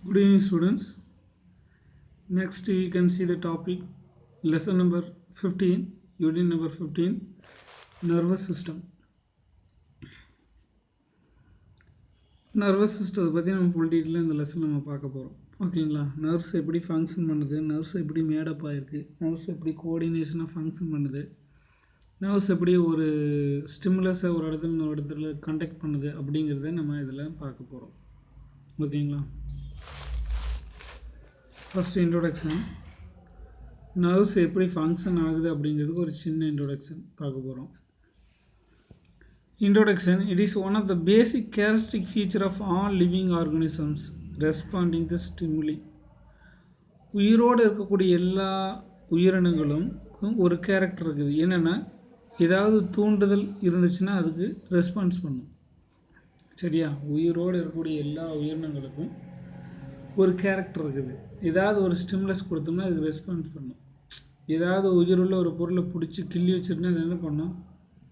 Good evening, students. Next, we can see the topic lesson number 15, unit number 15, nervous system. Nervous சிஸ்டத்தை பற்றி நம்ம full டீட்டெயிலாக இந்த lesson நம்ம பார்க்க போகிறோம். ஓகேங்களா? நர்வ்ஸ் எப்படி ஃபங்க்ஷன் பண்ணுது, நர்வ்ஸ் எப்படி மேடப் ஆகிருக்கு, நர்வ்ஸ் எப்படி கோஆர்டினேஷனாக ஃபங்க்ஷன் பண்ணுது, நர்வ்ஸ் எப்படி ஒரு ஸ்டிமுலஸை ஒரு இடத்துல கண்டக்ட் பண்ணுது அப்படிங்கிறத நம்ம இதில் பார்க்க போகிறோம். ஓகேங்களா? ஃபஸ்ட் இன்ட்ரோடக்ஷன், நர்வ்ஸ் எப்படி ஃபங்க்ஷன் ஆகுது அப்படிங்கிறதுக்கு ஒரு சின்ன இன்ட்ரோடக்ஷன் பார்க்க போகிறோம். Introduction. It is one of the basic characteristic feature of all living organisms responding to stimuli. உயிரோடு இருக்கக்கூடிய எல்லா உயிரினங்களும் ஒரு கேரக்டர் இருக்குது. என்னென்னா, ஏதாவது தூண்டுதல் இருந்துச்சுன்னா அதுக்கு ரெஸ்பான்ஸ் பண்ணும். சரியா? உயிரோடு இருக்கக்கூடிய எல்லா உயிரினங்களுக்கும் ஒரு கேரக்டர் இருக்குது. ஏதாவது ஒரு ஸ்டிமுலஸ் கொடுத்தோம்னா அதுக்கு ரெஸ்பான்ஸ் பண்ணும். ஏதாவது உயிருள்ள ஒரு பொருளை பிடிச்சி கிள்ளி வச்சுருந்தா அது என்ன பண்ணும்?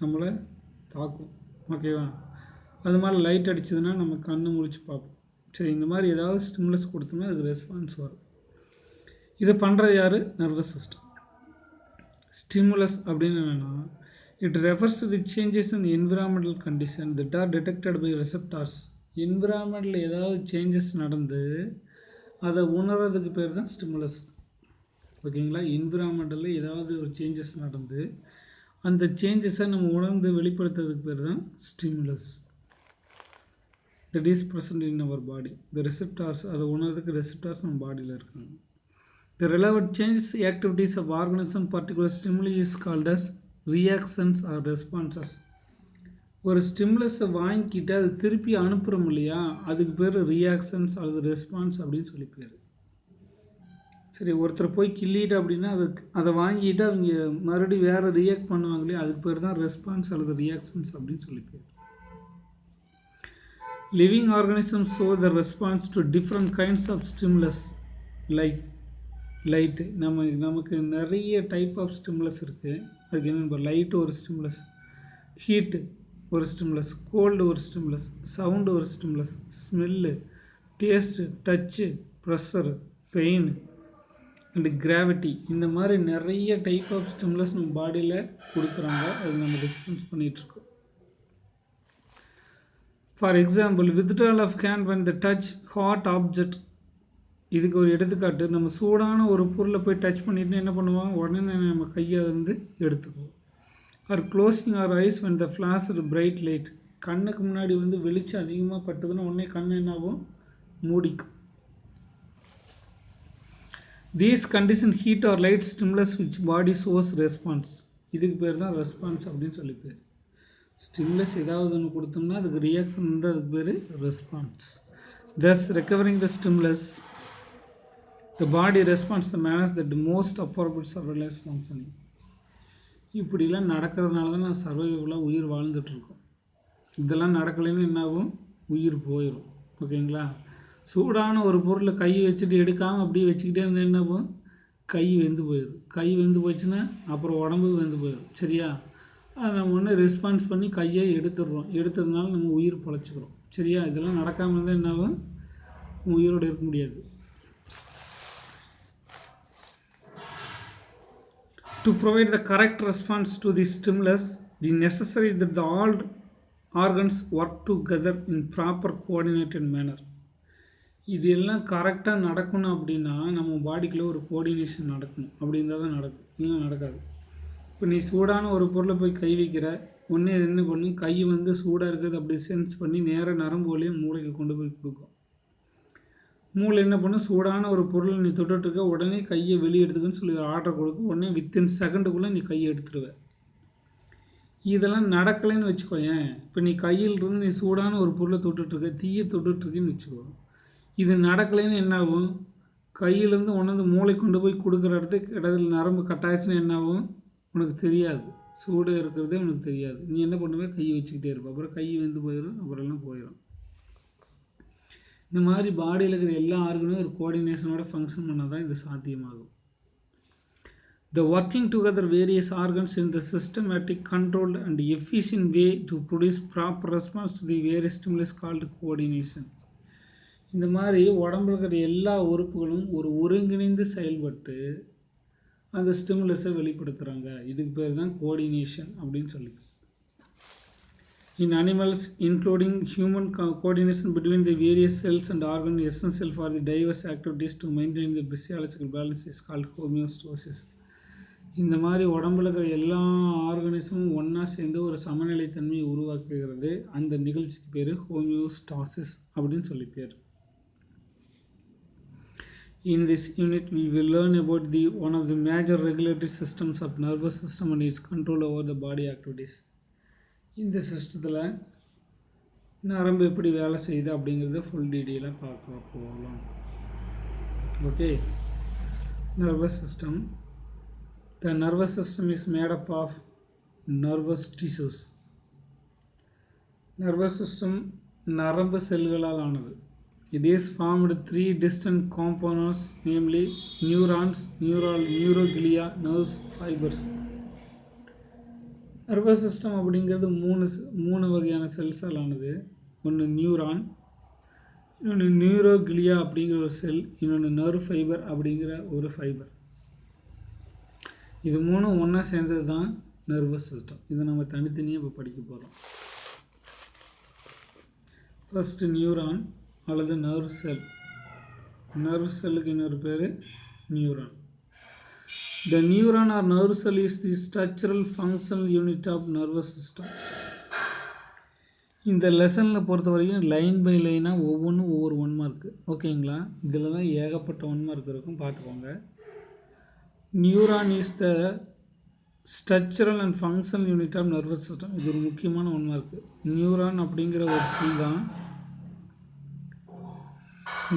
நம்மளை தாக்கும். ஓகேவா? அது மாதிரி லைட் அடிச்சதுன்னா நம்ம கண்ணு முழிச்சு பார்ப்போம். சரி, இந்த மாதிரி ஏதாவது ஸ்டிமுலஸ் கொடுத்தோம்னா அதுக்கு ரெஸ்பான்ஸ் வரும். இதை பண்ணுறது யார்? Nervous system. ஸ்டிமுலஸ் அப்படின்னு என்னென்னா, it refers to the changes in environmental condition that are detected by receptors. என்விரான்மெண்டில் ஏதாவது சேஞ்சஸ் நடந்து அதை உணர்றதுக்கு பேர் தான் ஸ்டிமுலஸ். ஓகேங்களா? என்விரான்மெண்டலில் ஏதாவது ஒரு சேஞ்சஸ் நடந்து அந்த சேஞ்சஸை நம்ம உணர்ந்து வெளிப்படுத்துறதுக்கு பேர் தான் stimulus. That is present in our body. The receptors, அதை உணர்றதுக்கு ரெசெப்டார்ஸ் நம்ம பாடியில் இருக்காங்க. The relevant changes activities of organism particular stimuli is called as reactions or responses. ஒரு ஸ்டிமுலஸை வாங்கிக்கிட்டு அது திருப்பி அனுப்புகிறோம் இல்லையா, அதுக்கு பேர் ரியாக்ஷன்ஸ் அல்லது ரெஸ்பான்ஸ் அப்படின்னு சொல்லி பேர். சரி, ஒருத்தர் போய் கிள்ளிட்டு அப்படின்னா அதை வாங்கிட்டு அவங்க மறுபடியும் வேறு ரியாக்ட் பண்ணுவாங்களே, அதுக்கு பேர் தான் ரெஸ்பான்ஸ் அல்லது ரியாக்ஷன்ஸ் அப்படின்னு சொல்லி பேர். Living organisms show the response to different kinds of stimulus light. நமக்கு நிறைய டைப் ஆஃப் ஸ்டிமுலஸ் இருக்குது. அதுக்கு என்ன, லைட்டு ஒரு ஸ்டிமுலஸ், ஹீட்டு ஒரு ஸ்டிமுலஸ், கோல்டு ஒரு ஸ்டிமுலஸ், சவுண்டு ஒரு stimulus, smell, taste, touch, pressure, pain and gravity. இந்த மாதிரி நிறைய டைப் ஆஃப் ஸ்டிமுலஸ் நம்ம பாடியில் கொடுக்குறாங்க. அது நம்ம ரெஸ்பான்ஸ் பண்ணிகிட்ருக்கோம். For example, withdrawal of hand when the touch hot object. இதுக்கு ஒரு எடுத்துக்காட்டு, நம்ம சூடான ஒரு பொருளை போய் டச் பண்ணிட்டு என்ன பண்ணுவாங்க, உடனே நம்ம கையை வந்து எடுத்துக்குவோம். Or closing our eyes when the flash bright light. கண்ணுக்கு முன்னாடி வந்து வெளிச்சம் அதிகமாக பட்டுதுன்னா உடனே கண் என்னாகும், மூடிக்கும். These condition heat or light stimulus which body shows response. இதுக்கு பேர் தான் ரெஸ்பான்ஸ் அப்படின்னு சொல்லி பேர். ஸ்டிமுலஸ் ஏதாவது ஒன்று கொடுத்தோம்னா அதுக்கு ரியாக்ஷன் வந்து அதுக்கு பேர் response. Thus recovering the stimulus, the body responds the manners that most appropriate survival functioning. இப்படிலாம் நடக்கிறதுனால தான் நான் சர்வைவலாக உயிர் வாழ்ந்துட்டுருக்கோம். இதெல்லாம் நடக்கலைன்னு என்னாகும், உயிர் போயிடும். ஓகேங்களா? சூடான ஒரு பொருளை கை வச்சுட்டு எடுக்காமல் அப்படியே வச்சுக்கிட்டே இருந்தால் என்ன போகும், கை வெந்து போயிடும். கை வெந்து போச்சுன்னா அப்புறம் உடம்பு வெந்து போயிடும். சரியா? அதை நம்ம ஒன்று ரெஸ்பான்ஸ் பண்ணி கையை எடுத்ததுனால நம்ம உயிர் பொழைச்சிக்கிறோம். சரியா? இதெல்லாம் நடக்காமல் இருந்தால் என்னாகும், உயிரோடு இருக்க முடியாது. To provide the correct response to the stimulus, the necessary that the all organs work together in proper coordinated manner. இது எல்லாம் கரெக்டாக நடக்கணும் அப்படின்னா நம்ம பாடிக்குள்ளே ஒரு கோஆர்டினேஷன் நடக்கணும். அப்படி இருந்தால் தான் நடக்கும், இல்லைன்னா நடக்காது. இப்போ நீ சூடான ஒரு பொருளை போய் கை வைக்கிற உடனே என்ன பண்ணும், கை வந்து சூடாக இருக்கிறது அப்படி சென்ஸ் பண்ணி நேராக நரம்பு வழியாக மூளைக்கு கொண்டு போய் கொடுக்கும். மூளை என்ன பண்ணும், சூடான ஒரு பொருளை நீ தொட்டுட்ருக்க உடனே கையை வெளியே எடுத்துக்குன்னு சொல்லி ஆர்டர் கொடுக்கும். உடனே வித்தின் செகண்டுக்குள்ளே நீ கையை எடுத்துருவ. இதெல்லாம் நடக்கலைன்னு வச்சுக்கோயேன். இப்போ நீ கையில் இருந்து நீ சூடான ஒரு பொருளை தொட்டுட்ருக்க, தீயை தொட்டுட்ருக்குன்னு வச்சுக்கோ. இது நடக்கலைன்னு என்னாகும், கையிலேருந்து உணர்ந்து மூளை கொண்டு போய் கொடுக்குற இடத்துல நரம்பு கட்டாச்சுன்னா என்னாகும், உனக்கு தெரியாது. சூடு இருக்கிறதே உனக்கு தெரியாது. நீ என்ன பண்ணுவேன், கையை வச்சுக்கிட்டே இருப்ப. அப்புறம் கை வந்து போயிடும், அப்புறம் எல்லாம் போயிடும். இந்த மாதிரி பாடியில் இருக்கிற எல்லா ஆர்கனும் ஒரு கோஆர்டினேஷனோட ஃபங்க்ஷன் பண்ணால் தான் இது சாத்தியமாகும். The working together various organs in the systematic, controlled and efficient way to produce proper response to the various stimulus called coordination. இந்த மாதிரி உடம்புல இருக்கிற எல்லா உறுப்புகளும் ஒரு ஒருங்கிணைந்து செயல்பட்டு அந்த ஸ்டிமுலஸை வெளிப்படுத்துகிறாங்க. இதுக்கு பேர் தான் கோஆர்டினேஷன் அப்படின்னு சொல்லி. In animals, including human, coordination between the various cells and organs is essential for the diverse activities to maintain the physiological balance is called homeostasis. இந்த மாதிரி உடம்புல இருக்கிற எல்லா ஆர்கனிசமும் ஒன்றா சேர்ந்து ஒரு சமநிலைத்தன்மையை உருவாக்குகிறது. அந்த நிகழ்ச்சிக்கு பேர் ஹோமியோஸ்டாசிஸ் அப்படின்னு சொல்லி பேர். In this unit, we will learn about one of the major regulatory systems of nervous system and its control over the body activities. இந்த சிஸ்டத்தில் நரம்பு எப்படி வேலை செய்யுது அப்படிங்கிறத ஃபுல் டீட்டெயிலாக பார்க்க போகலாம். Okay, nervous system. The nervous system is made up of nervous tissues. Nervous system நரம்பு செல்களால் ஆனது. It is formed 3 distinct components, namely neurons, neuroglia, nerves, fibers. Nervous system அப்படிங்கிறது மூணு வகையான செல்ஸால் ஆனது. ஒன்று நியூரான், இன்னொன்று நியூரோகிளியா அப்படிங்கிற ஒரு செல், இன்னொன்று நர்வ் ஃபைபர் அப்படிங்கிற ஒரு ஃபைபர். இது மூணும் ஒன்றா சேர்ந்தது தான் நர்வஸ் சிஸ்டம். இதை நம்ம தனித்தனியாக இப்போ படிக்க போகிறோம். ஃபஸ்ட்டு நியூரான் அல்லது நர்வ் செல். நர்வ் செல்லுக்கு இன்னொரு பேர் neuron. The neuron or nerve cell is the structural functional unit of nervous system. இந்த லெசனில் பொறுத்த வரைக்கும் லைன் பை லைனாக ஒவ்வொன்றும் ஒவ்வொரு 1 மார்க்கு. ஓகேங்களா? இதில் தான் ஏகப்பட்ட 1 மார்க் இருக்கும், பார்த்துக்கோங்க. Neuron is the structural and functional unit of nervous system. இது ஒரு முக்கியமான 1 மார்க்கு. நியூரான் அப்படிங்கிற ஒரு செல் தான்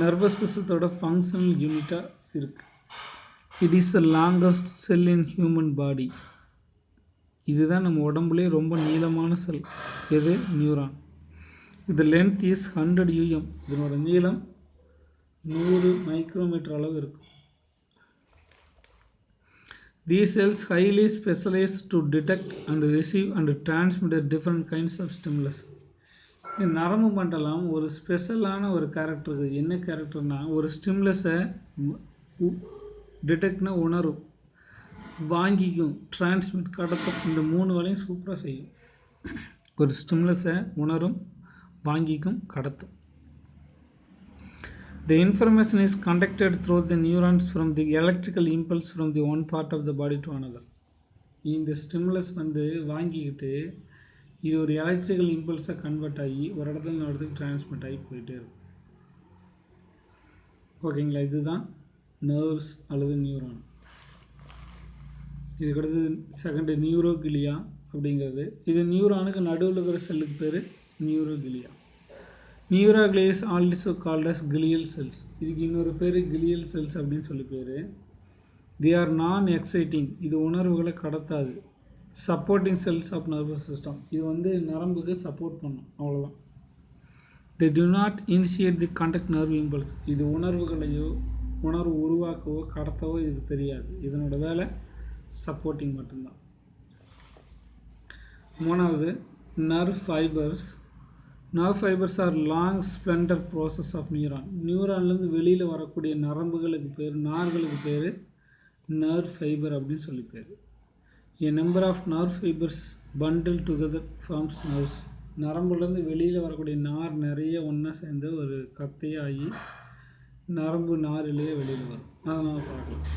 நர்வஸ் சிஸ்டத்தோட ஃபங்க்ஷனல் யூனிட்டாக இருக்குது. It is the longest cell in human body. இதுதான் நம்ம உடம்புலே ரொம்ப நீளமான செல். எது? நியூரான். இது லென்த் இஸ் 100 mm. இதனோட நீளம் 100 மைக்ரோமீட்டர் அளவு இருக்கும். These cells highly specialized to detect and receive and transmit different kinds of stimulus. இந்த நரம்பு மண்டலம் ஒரு ஸ்பெஷலான ஒரு கேரக்டர் இருக்குது. என்ன கேரக்டர்னால், ஒரு ஸ்டிமுலஸை டிடெக்ட்னா உணரும், வாங்கிக்கும், டிரான்ஸ்மிட் கடத்தும். இந்த 3 வேலையும் சூப்பராக செய்யும். ஒரு ஸ்டிமுலஸை உணரும், வாங்கிக்கும், கடத்தும். The information is conducted through the neurons from the electrical impulse from the one part of the body to another. இந்த ஸ்டிமுலஸ் வாங்கிக்கிட்டு இது ஒரு எலக்ட்ரிக்கல் இம்பல்ஸை கன்வெர்ட் ஆகி ஒரு இடத்துல இன்னொரு இடத்துக்கு டிரான்ஸ்மிட் ஆகி போயிட்டே இருக்கும். ஓகேங்களா? இதுதான் நர்வ்ஸ் அல்லது நியூரான். இதுக்கு அடுத்தது செகண்டு நியூரோகிளியா அப்படிங்கிறது. இது நியூரானுக்கு நடுவில் இருக்கிற செல்லுக்கு பேர் neuroglia. Neuroglia is also called as glial cells. இதுக்கு இன்னொரு பேர் கிளியல் செல்ஸ் அப்படின்னு சொல்லி பேர். They are non exciting. இது உணர்வுகளை கடத்தாது. Supporting cells of nervous system. இது நரம்புக்கு சப்போர்ட் பண்ணும், அவ்வளோதான். They do not initiate the contact nerve impulse. இது உணர்வுகளையோ உணர்வு உருவாக்கவோ கடத்தவோ இதுக்கு தெரியாது. இதனோட வேலை சப்போர்ட்டிங் மட்டும்தான். மூணாவது nerve fibres. Nerve fibres are long slender process of neuron. நியூரான்லேருந்து வெளியில் வரக்கூடிய நரம்புகளுக்கு பேர், நார்களுக்கு பேர் நர்வ் ஃபைபர் அப்படின்னு சொல்லி பேர். A number of nerve fibers bundled together forms nerves. நரம்புலேருந்து வெளியில் வரக்கூடிய நார் நிறைய ஒன்றா சேர்ந்து ஒரு கத்தையாகி நரம்பு நாரிலேயே வெளியில் வரும். அதை நம்ம பார்க்கலாம்.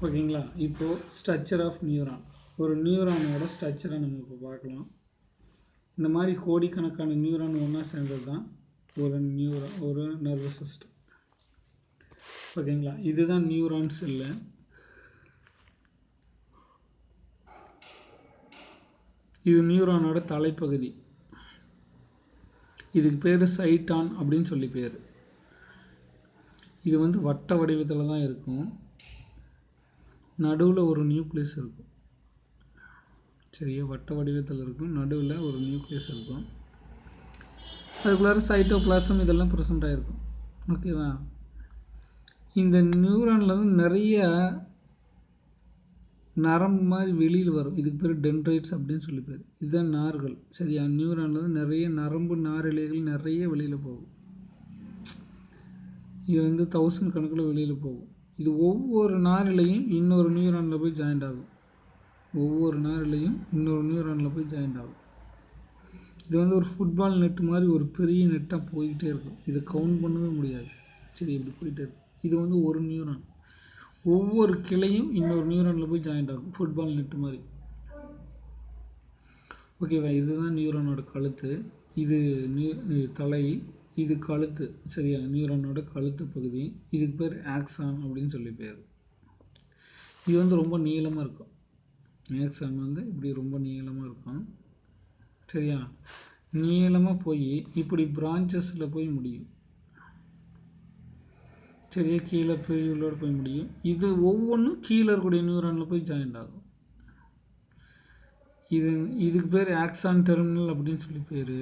ஓகேங்களா? இப்போது ஸ்ட்ரக்சர் ஆஃப் நியூரான். ஒரு நியூரானோட ஸ்ட்ரக்சரை நம்ம இப்போ பார்க்கலாம். இந்த மாதிரி கோடிக்கணக்கான நியூரான் ஒன்றா சேர்ந்தது தான் ஒரு நர்வஸ் சிஸ்டம். ஓகேங்களா? இதுதான் நியூரான்ஸ் இல்லை. இது நியூரானோட தலைப்பகுதி. இதுக்கு பேர் சைட்டான் அப்படின்னு சொல்லி பேர். இது வட்ட வடிவத்தில் தான் இருக்கும். நடுவில் ஒரு நியூக்ளியஸ் இருக்கும். சரியா? வட்ட வடிவத்தில் இருக்கும், நடுவில் ஒரு நியூக்ளியஸ் இருக்கும். அதுக்குள்ளார சைட்டோபிளாசம் இதெல்லாம் ப்ரெசென்ட் ஆகிருக்கும். ஓகேவா? இந்த நியூரானில் நிறைய நரம்பு மாதிரி வெளியில் வரும். இதுக்கு பேர் டென்ட்ரைட்ஸ் அப்படின்னு சொல்லி பேர். இதுதான் நார்கள். சரியா? நியூரானில் நிறைய நரம்பு நாரிழைகள் நிறைய வெளியில் போகும். இது வந்து 1000 கணக்கில் வெளியில் போகும். இது ஒவ்வொரு நாரிலையும் இன்னொரு நியூரானில் போய் ஜாயிண்ட் ஆகும். ஒவ்வொரு நாரிலையும் இன்னொரு நியூரானில் போய் ஜாயிண்ட் ஆகும். இது வந்து ஒரு ஃபுட்பால் நெட்டு மாதிரி ஒரு பெரிய நெட்டாக போய்கிட்டே இருக்கும். இதை கவுண்ட் பண்ணவே முடியாது. சரி, இப்படி போயிட்டே இருக்கும். இது வந்து ஒரு நியூரான். ஒவ்வொரு கிளையும் இன்னொரு நியூரானில் போய் ஜாயிண்ட் ஆகும், ஃபுட்பால் நெட்டு மாதிரி. ஓகேவா? இதுதான் நியூரானோட கழுத்து. இது தலை, இது கழுத்து. சரியா? நியூரானோட கழுத்து பகுதி. இதுக்கு பேர் ஆக்சான் அப்படின்னு சொல்லி பேர். இது வந்து ரொம்ப நீளமாக இருக்கும். ஆக்சான் வந்து இப்படி ரொம்ப நீளமாக இருக்கும். சரியா? நீளமாக போய் இப்படி பிரான்ச்சஸில் போய் முடியும். சரியா? கீழே பெரியவளோடு போய் முடியும். இது ஒவ்வொன்றும் கீழே இருக்கக்கூடிய நியூரானில் போய் ஜாயிண்ட் ஆகும். இதுக்கு பேர் ஆக்சான் டெர்மினல் அப்படின்னு சொல்லி பேர்.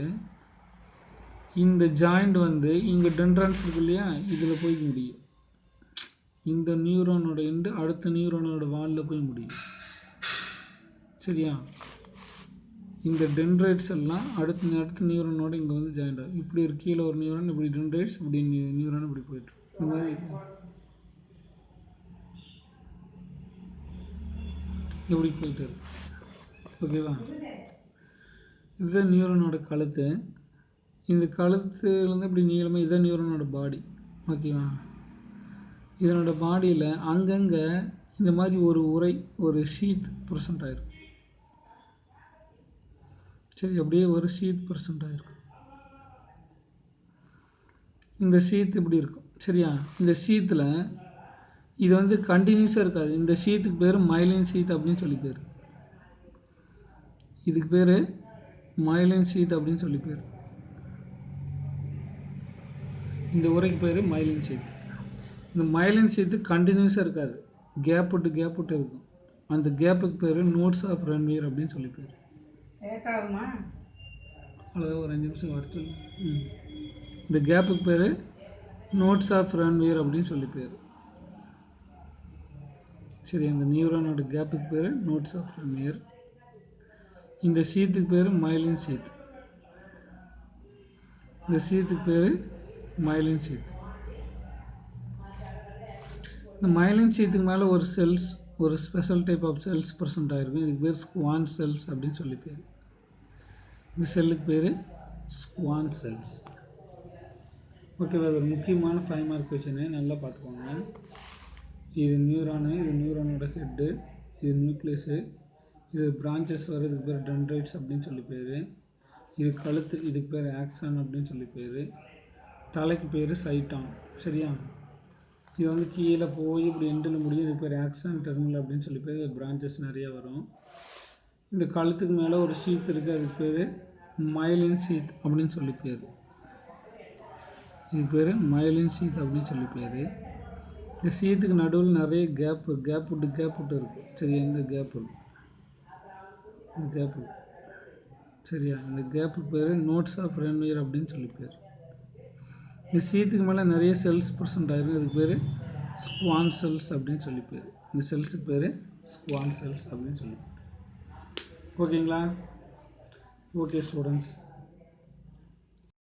இந்த ஜாயிண்ட் வந்து இங்கே டென்ட்ரான்ஸ் இருக்கு இல்லையா, இதில் போய் முடியும். இந்த நியூரானோட எண்டு அடுத்த நியூரானோட வாலில் போய் முடியும். சரியா? இந்த டென்ட்ரைட்ஸ் எல்லாம் அடுத்த நியூரானோட இங்கே வந்து ஜாயிண்ட் ஆகும். இப்படி ஒரு கீழே ஒரு நியூரான், இப்படி டென்ட்ரைட்ஸ், இப்படி நியூரான் இப்படி போய்ட்டு இந்த மாதிரி இப்படி போயிட்டு இருக்கு. ஓகேவா? இதுதான் நியூரானோட கழுத்து. இந்த கழுத்துலேருந்து இப்படி நீளமாக இதுதான் நியூரானோட பாடி. ஓகேவா? இதனோட பாடியில் அங்கங்கே இந்த மாதிரி ஒரு ஷீத் ப்ரெசண்ட் ஆகிருக்கும். சரி, அப்படியே ஒரு ஷீத் ப்ரெசண்ட் ஆகிருக்கும். இந்த ஷீத் இப்படி இருக்கும். சரியா? இந்த ஷீத்தில் இது வந்து கண்டினியூஸாக இருக்காது. இந்த ஷீத்துக்கு பேர் மைலின் ஷீத் அப்படின்னு சொல்லி பேர். இதுக்கு பேர் மைலின் ஷீத் அப்படின்னு சொல்லி பேர். இந்த உரைக்கு பேர் மைலின் ஷீத். இந்த மைலின் ஷீத்து கண்டினியூஸாக இருக்காது, கேப் விட்டு இருக்கும். அந்த கேப்புக்கு பேர் நோட்ஸ் ஆஃப் ரன்வீர் அப்படின்னு சொல்லி பேர். அவ்வளோதான், ஒரு 5 நிமிஷம் வரச்சு. இந்த கேப்புக்கு பேர் நோட்ஸ் ஆஃப் ரன்வீர் அப்படின்னு சொல்லி பேர். சரி, அந்த நியூரானோட கேப்புக்கு பேர் நோட்ஸ் ஆஃப் ரன்வீர். இந்த ஷீத்துக்கு பேர் மைலின் ஷீத். இந்த ஷீத்துக்கு பேர் மைலின் ஷீத். இந்த மைலின் ஷீத்துக்கு மேலே ஒரு special type of cells present ஆகிருக்கும். இதுக்கு பேர் ஸ்குவான் செல்ஸ் அப்படின்னு சொல்லி பேர். இந்த செல்லுக்கு பேர் ஸ்குவான் செல்ஸ். ஓகேவா? அது ஒரு முக்கியமான 5 மார்க் கொஸ்டின், நல்லா பார்த்துக்கோங்க. இது நியூரானோட ஹெட்டு, இது நியூக்ளியஸு, இது பிரான்ச்சஸ் இதுக்கு பேர் டென்ட்ரைட்ஸ் அப்படின்னு சொல்லி பேர். இது கழுத்து, இதுக்கு பேர் ஆக்சான் அப்படின்னு சொல்லி பேர். தலைக்கு பேர் சைட்டான். சரியா? இது வந்து கீழே போய் இப்படி எண்டில் முடியும். இதுக்கு பேர் ஆக்சான் டெர்மினல் அப்படின்னு சொல்லி பேர். பிரான்ச்சஸ் நிறையா வரும். இந்த கழுத்துக்கு மேலே ஒரு ஷீத் இருக்குது, அதுக்கு பேர் மைலின் ஷீத் அப்படின்னு சொல்லி பேர். இதுக்கு பேர் மைலின் ஷீத் அப்படின்னு சொல்லி பேர். இந்த ஷீத்துக்கு நடுவில் நிறைய கேப் விட்டு இருக்கும். சரியா? இந்த கேப்பு சரியா? இந்த கேப்புக்கு பேர் நோட்ஸ் ஆஃப் ரன்வீர் அப்படின்னு சொல்லி பேர். இந்த ஷீத்துக்கு மேலே நிறைய செல்ஸ் ப்ரெசென்ட் ஆகிருக்கு. அதுக்கு பேர் ஸ்குவான் செல்ஸ் அப்படின்னு சொல்லி பேர். இந்த செல்ஸுக்கு பேர் ஸ்குவான் செல்ஸ் அப்படின்னு சொல்லி. ஓகேங்களா? Okay students.